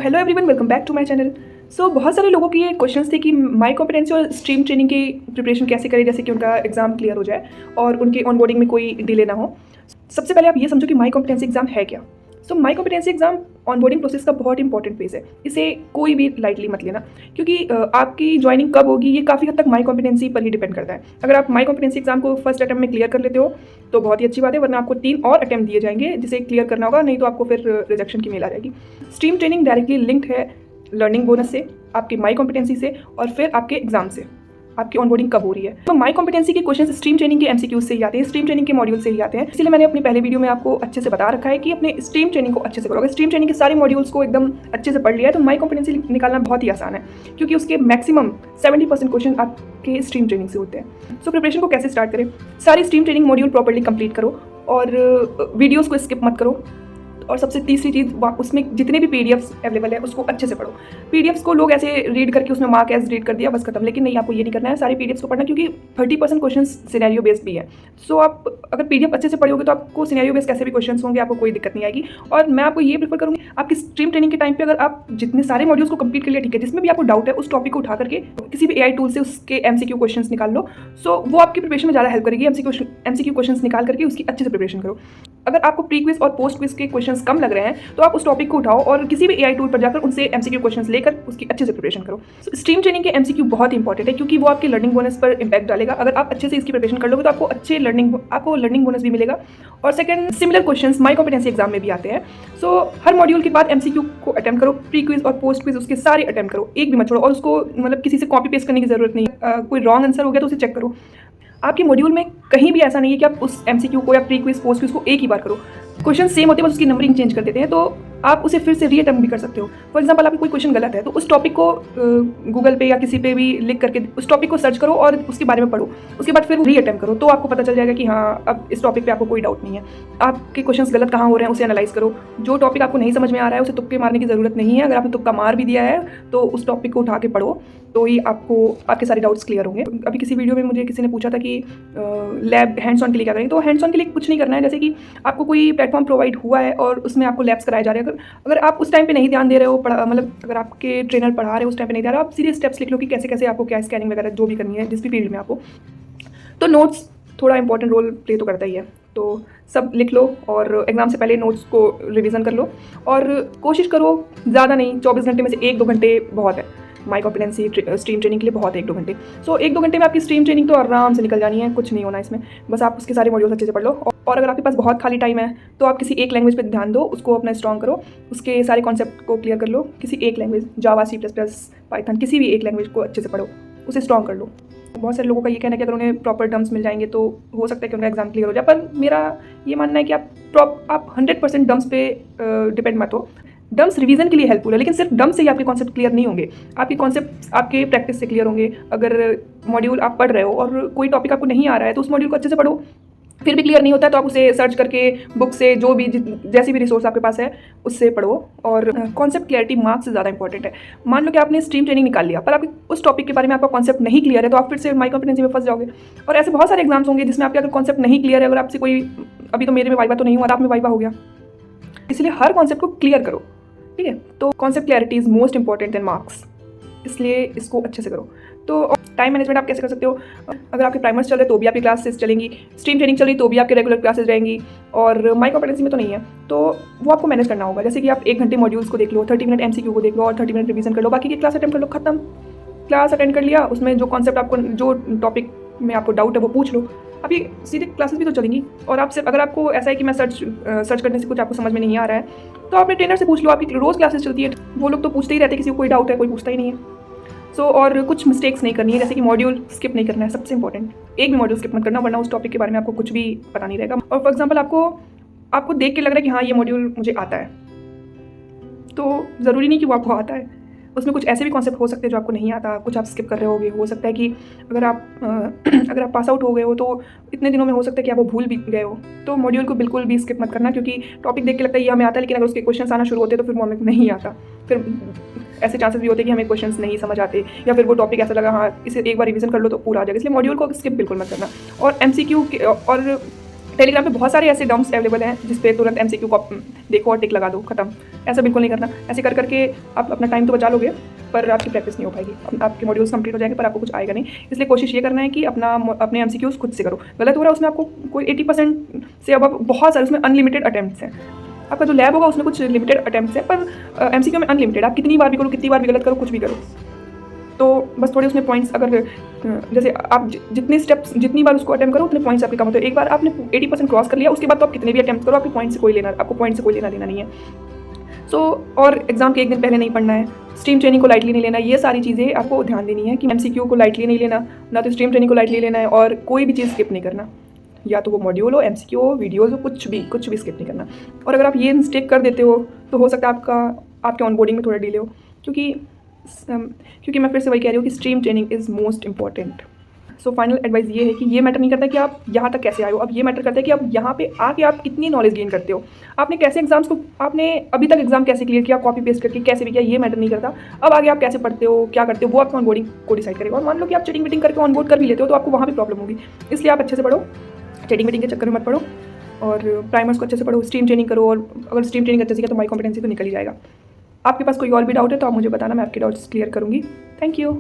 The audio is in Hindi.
Hello everyone, welcome back to my channel. बहुत सारे लोगों की ये क्वेश्चंस थे कि माई कॉम्पिटेंसी और स्ट्रीम ट्रेनिंग की प्रिपरेशन कैसे करें, जैसे कि उनका एग्जाम क्लियर हो जाए और उनके ऑनबोर्डिंग में कोई डिले ना हो। सबसे पहले आप ये समझो कि माई कॉम्पिटेंसी एग्जाम है क्या। माई कॉम्पिटेंसी एग्जाम ऑनबोर्डिंग प्रोसेस का बहुत इंपॉर्टेंट फेज है। इसे कोई भी लाइटली मत लेना, क्योंकि आपकी ज्वाइनिंग कब होगी ये काफ़ी हद तक माई कॉम्पिटेंसी पर ही डिपेंड करता है। अगर आप माई कॉम्पिटेंसी एग्जाम को फर्स्ट अटेम्प्ट में क्लियर कर लेते हो तो बहुत ही अच्छी बात है, वरना आपको 3 और अटेम्प्ट दिए जाएंगे जिसे क्लियर करना होगा, नहीं तो आपको फिर रिजेक्शन की मेल आ जाएगी। स्ट्रीम ट्रेनिंग डायरेक्टली लिंक्ड है लर्निंग बोनस से, आपकी माई कॉम्पिटेंसी से और फिर आपके एग्जाम से, आपकी ऑनबोर्डिंग कब हो रही है। तो माई कॉम्पिटेंसी के क्वेश्चन स्ट्रीम ट्रेनिंग के एमसीक्यूज से ही आते हैं, स्ट्रीम ट्रेनिंग के मॉड्यूल से ही आते हैं। इसलिए मैंने अपनी पहले वीडियो में आपको अच्छे से बता रखा है कि अपने स्ट्रीम ट्रेनिंग को अच्छे से करो। अगर स्ट्रीम ट्रेनिंग के सारे मॉड्यूल्स को एकदम अच्छे से पढ़ लिया है तो माई कॉम्पिटेंसी निकालना बहुत ही आसान है, क्योंकि उसके मैक्सिमम 70% क्वेश्चन आपके स्ट्रीम ट्रेनिंग से होते हैं। प्रिपरेशन को कैसे स्टार्ट करें? सारी stream training module properly complete करो और वीडियोज़ को स्किप मत करो। और सबसे तीसरी चीज़, उसमें जितने भी पीडीएफ्स अवेलेबल है उसको अच्छे से पढ़ो। पीडीएफ्स को लोग ऐसे रीड करके उसमें मार्क एज रीड कर दिया बस खत्म, लेकिन नहीं, आपको ये नहीं करना है। सारे पीडीएफ्स को पढ़ना, क्योंकि 30% क्वेश्चन सिनेरियो बेस्ड भी है। आप अगर पीडीएफ अच्छे से पढ़ोगे तो आपको सिनेरियो बेस्ड कैसे भी क्वेश्चन होंगे, आपको कोई दिक्कत नहीं आएगी। और मैं आपको ये प्रेफर करूँगी, आपकी स्ट्रीम ट्रेनिंग के टाइम पे अगर आप जितने सारे मॉड्यूल्स को कंप्लीट कर लिया, ठीक है, जिसमें भी आपको डाउट है उस टॉपिक को उठा करके किसी भी एआई टूल से उसके एमसीक्यू क्वेश्चंस निकाल लो। वो आपकी प्रिपरेशन में ज़्यादा हेल्प करेगी। एमसीक्यू क्वेश्चंस निकाल करके उसकी अच्छे से प्रिपरेशन करो। अगर आपको प्री क्विज और पोस्ट क्विज के क्वेश्चंस कम लग रहे हैं तो आप उस टॉपिक को उठाओ और किसी भी एआई टूल पर जाकर उनसे एमसीक्यू क्वेश्चंस लेकर उसकी अच्छे से प्रिपरेशन करो। स्ट्रीम ट्रेनिंग के एमसीक्यू बहुत इंपॉर्टेंट है, क्योंकि वो आपके लर्निंग बोनस पर इंपैक्ट डालेगा। अगर आप अच्छे से इसकी प्रिपरेशन कर लोगे तो आपको लर्निंग बोनस भी मिलेगा। और सेकंड, सिमिलर क्वेश्चंस माई कॉम्पिटेंसी एग्जाम में भी आते हैं। हर मॉड्यूल के बाद एमसीक्यू को अटेम्प्ट करो, प्री क्विज और पोस्ट क्विज उसके सारे अटेम्प्ट करो, एक भी मत छोड़ो। और उसको मतलब किसी से कॉपी पेस्ट करने की जरूरत नहीं है। कोई रॉन्ग आंसर हो गया तो उसे चेक करो। आपके मॉड्यूल में कहीं भी ऐसा नहीं है कि आप उस एमसीक्यू को या प्री क्विज पोस्ट क्विज को एक ही बार करो। क्वेश्चन सेम होते हैं, बस उसकी नंबरिंग चेंज कर देते हैं, तो आप उसे फिर से रीअटेम्प्ट भी कर सकते हो। फॉर एग्जांपल, आपका कोई क्वेश्चन गलत है तो उस टॉपिक को गूगल पे या किसी पे भी लिख करके उस टॉपिक को सर्च करो और उसके बारे में पढ़ो। उसके बाद फिर रीअटेम्प्ट करो, तो आपको पता चल जाएगा कि हाँ, अब इस टॉपिक पे आपको कोई डाउट नहीं है। आपके क्वेश्चंस गलत कहाँ हो रहे हैं उसे एनालाइज करो। जो टॉपिक आपको नहीं समझ में आ रहा है उसे तुक्के मारने की ज़रूरत नहीं है। अगर आपने तुक्का मार भी दिया है तो उस टॉपिक को उठा के पढ़ो, तो ही आपके सारे डाउट्स क्लियर होंगे। अभी किसी वीडियो में मुझे किसी ने पूछा था कि लैब हैंड्स ऑन के लिए क्या करेंगे, तो हैंड्स ऑन के लिए कुछ नहीं करना है। जैसे कि आपको कोई प्लेटफॉर्म प्रोवाइड हुआ है और उसमें आपको लैब्स कराए जा रहे हैं, अगर आप उस टाइम पे नहीं ध्यान दे रहे हो, मतलब अगर आपके ट्रेनर पढ़ा रहे हो उस टाइम पे नहीं ध्यान रहे हो, आप सीधे स्टेप्स लिख लो कि कैसे कैसे आपको क्या स्कैनिंग वगैरह जो भी करनी है जिस भी फील्ड में आपको। तो नोट्स थोड़ा इंपॉर्टेंट रोल प्ले तो करता ही है, तो सब लिख लो और एग्जाम से पहले नोट्स को रिवीजन कर लो। और कोशिश करो, ज़्यादा नहीं, 24 घंटे में से 1-2 घंटे बहुत है माई कॉम्पिटेंसी स्ट्रीम ट्रेनिंग के लिए, बहुत है 1-2 घंटे। 1-2 घंटे में आपकी स्ट्रीम ट्रेनिंग तो आराम से निकल जानी है, कुछ नहीं होना इसमें। बस आप उसके सारे मॉड्यूल्स अच्छे से पढ़ लो। और अगर आपके पास बहुत खाली टाइम है तो आप किसी एक लैंग्वेज पे ध्यान दो, उसको अपना स्ट्रॉन्ग करो, उसके सारे कॉन्सेप्ट को क्लियर कर लो। किसी एक लैंग्वेज, जावा, C++, पाइथन, किसी भी एक लैंग्वेज को अच्छे से पढ़ो, उसे स्ट्रॉन्ग कर लो। बहुत सारे लोगों का ये कहना है कि अगर उन्हें प्रॉपर टर्म्स मिल जाएंगे तो हो सकता है कि उनका एग्जाम क्लियर हो जाए, पर मेरा ये मानना है कि आप 100% डम्स पे डिपेंड मत हो। डम्स रिवीजन के लिए हेल्पफुल है, लेकिन सिर्फ डम से ही आपके कॉन्सेप्ट क्लियर नहीं होंगे। आपके कॉन्सेप्ट आपके प्रैक्टिस से क्लियर होंगे। अगर मॉड्यूल आप पढ़ रहे हो और कोई टॉपिक आपको नहीं आ रहा है तो उस मॉड्यूल को अच्छे से पढ़ो, फिर भी क्लियर नहीं होता है तो आप उसे सर्च करके बुक से, जो भी जैसी भी रिसोर्स आपके पास है उससे पढ़ो। और कॉन्सेप्ट क्लियरिटी मार्क्स से ज़्यादा इंपॉर्टेंट है। मान लो कि आपने स्ट्रीम ट्रेनिंग निकाल लिया पर आपके उस टॉपिक के बारे में आपका कॉन्सेप्ट नहीं क्लियर है, तो आप फिर से माई कॉम्पिटेंसी में फंस जाओगे। और ऐसे बहुत सारे एग्जाम्स होंगे जिसमें आपके अगर कॉन्सेप्ट नहीं क्लियर है, अगर आपसे कोई, अभी तो मेरे में वाइवा तो नहीं हुआ, आप में वाइवा हो गया, इसलिए हर कॉन्सेप्ट को क्लियर करो, ठीक है। तो concept clarity is most important than marks, इसलिए इसको अच्छे से करो। तो टाइम मैनेजमेंट आप कैसे कर सकते हो? अगर आपके प्राइमर्स चल रहे तो भी आपकी क्लासेस चलेंगी, स्ट्रीम ट्रेनिंग चल रही तो भी आपके रेगुलर क्लासेस रहेंगी, और माई कॉम्पिटेंसी में तो नहीं है, तो वो आपको मैनेज करना होगा। जैसे कि आप 1 घंटे मॉड्यूल्स को देख लो, 30 मिनट एमसीक्यू को देख लो और 30 मिनट रिवीजन कर लो, बाकी की क्लास अटेंड कर लो, खत्म। क्लास अटेंड कर लिया, उसमें जो कॉन्सेप्ट आपको, जो टॉपिक में आपको डाउट है वो पूछ लो। अभी सीधे क्लासेस भी तो चलेंगी। और आप सिर्फ, अगर आपको ऐसा है कि मैं सर्च करने से कुछ आपको समझ में नहीं आ रहा है तो अपने ट्रेनर से पूछ लो। आपकी रोज़ क्लासेस चलती है, वो लोग तो पूछते ही रहते हैं, किसी को कोई डाउट है, कोई पूछता ही नहीं है। और कुछ मिस्टेक्स नहीं करनी है, जैसे कि मॉड्यूल स्किप नहीं करना है, सबसे इंपॉर्टेंट। एक भी मॉड्यूल स्किप मत करना, वरना उस टॉपिक के बारे में आपको कुछ भी पता नहीं रहेगा। और फॉर एग्जाम्पल, आपको देख के लग रहा है कि हाँ, ये मॉड्यूल मुझे आता है, तो ज़रूरी नहीं कि वो आपको आता है। उसमें कुछ ऐसे भी कॉन्सेप्ट हो सकते हैं जो आपको नहीं आता, कुछ आप स्किप कर रहे होगे। हो सकता है कि अगर आप पास आउट हो गए हो तो इतने दिनों में हो सकता है कि आप वो भूल भी गए हो। तो मॉड्यूल को बिल्कुल भी स्किप मत करना, क्योंकि टॉपिक देख के लगता है ये हमें आता है, लेकिन अगर उसके क्वेश्चंस आना शुरू होते तो फिर वो हमें नहीं आता। फिर ऐसे चांसेस भी होते हैं कि हमें क्वेश्चंस नहीं समझ आते, या फिर वो टॉपिक ऐसा लगा हाँ इसे एक बार रिवीजन कर लो तो पूरा आ जाएगा। इसलिए मॉड्यूल को स्किप बिल्कुल मत करना। और एमसीक्यू और टेलीग्राम पे बहुत सारे ऐसे डम्प्स अवेलेबल हैं जिस पे तुरंत एमसीक्यू को देखो और टिक लगा दो, खत्म। ऐसा बिल्कुल नहीं करना। ऐसे कर करके आप अपना टाइम तो बचा लोगे पर आपकी प्रैक्टिस नहीं हो पाएगी, आपके मॉड्यूल्स कंप्लीट हो जाएंगे पर आपको कुछ आएगा नहीं। इसलिए कोशिश ये करना है कि अपने MCQs खुद से करो। गलत हो रहा है उसमें, आपको कोई 80% से अब बहुत सारे उसमें अनलिमिटेड अटैम्प्ट्स हैं। आपका जो लैब होगा उसमें कुछ लिमिटेड अटैम्प्ट्स हैं, पर MCQ में अनलिमिटेड, आप कितनी बार भी करो, कितनी बार भी गलत करो, कुछ भी करो। तो बस थोड़े उसमें पॉइंट्स, अगर जैसे आप जितनी बार उसको अटेम्प्ट करो उतने पॉइंट्स आपके कम होते हैं। एक बार आपने 80% क्रॉस कर लिया, उसके बाद तो आप कितने भी अटेम्प्ट करो, आपको पॉइंट से कोई लेना देना नहीं है। और एग्जाम के एक दिन पहले नहीं पढ़ना है, स्ट्रीम ट्रेनिंग को लाइटली नहीं लेना। ये सारी चीज़ें आपको ध्यान देनी है कि MCQ को लाइटली नहीं लेना, ना तो स्ट्रीम ट्रेनिंग को लाइटली लेना है, और कोई भी चीज़ स्किप नहीं करना, या तो वो मॉड्यूल हो, MCQ हो, वीडियोज़ हो, कुछ भी स्किप नहीं करना। और अगर आप ये मिस्टेक कर देते हो तो हो सकता है आपके ऑनबोर्डिंग में थोड़ा डिले हो, क्योंकि मैं फिर से वही कह रही हूँ कि stream training is most important. So final advice ये है कि ये मैटर नहीं करता कि आप यहाँ तक कैसे आए हो, अब ये मैटर करता है कि आप यहाँ पे आके आप कितनी नॉलेज गेन करते हो, आपने कैसे आपने अभी तक एग्जाम कैसे क्लियर किया, कॉपी पेस्ट करके कैसे भी किया, ये मैटर नहीं करता। अब आगे आप कैसे पढ़ते हो, क्या करते हो, वो आपका ऑनबोर्डिंग को डिसाइड करेगा। और मान लो कि आप चीटिंग वीटिंग करके ऑनबोर्ड कर भी लेते हो तो आपको वहाँ भी प्रॉब्लम होगी। इसलिए आप अच्छे से पढ़ो, चीटिंग वीटिंग के चक्कर में मत पढ़ो, और प्राइमर्स को अच्छे से पढ़ो, स्ट्रीम ट्रेनिंग करो। और अगर स्ट्रीम ट्रेनिंग अच्छे से किया तो माई कॉम्पिटेंसी तो निकल ही जाएगा। आपके पास कोई और भी डाउट है तो आप मुझे बताना, मैं आपके डाउट्स क्लियर करूँगी। Thank you.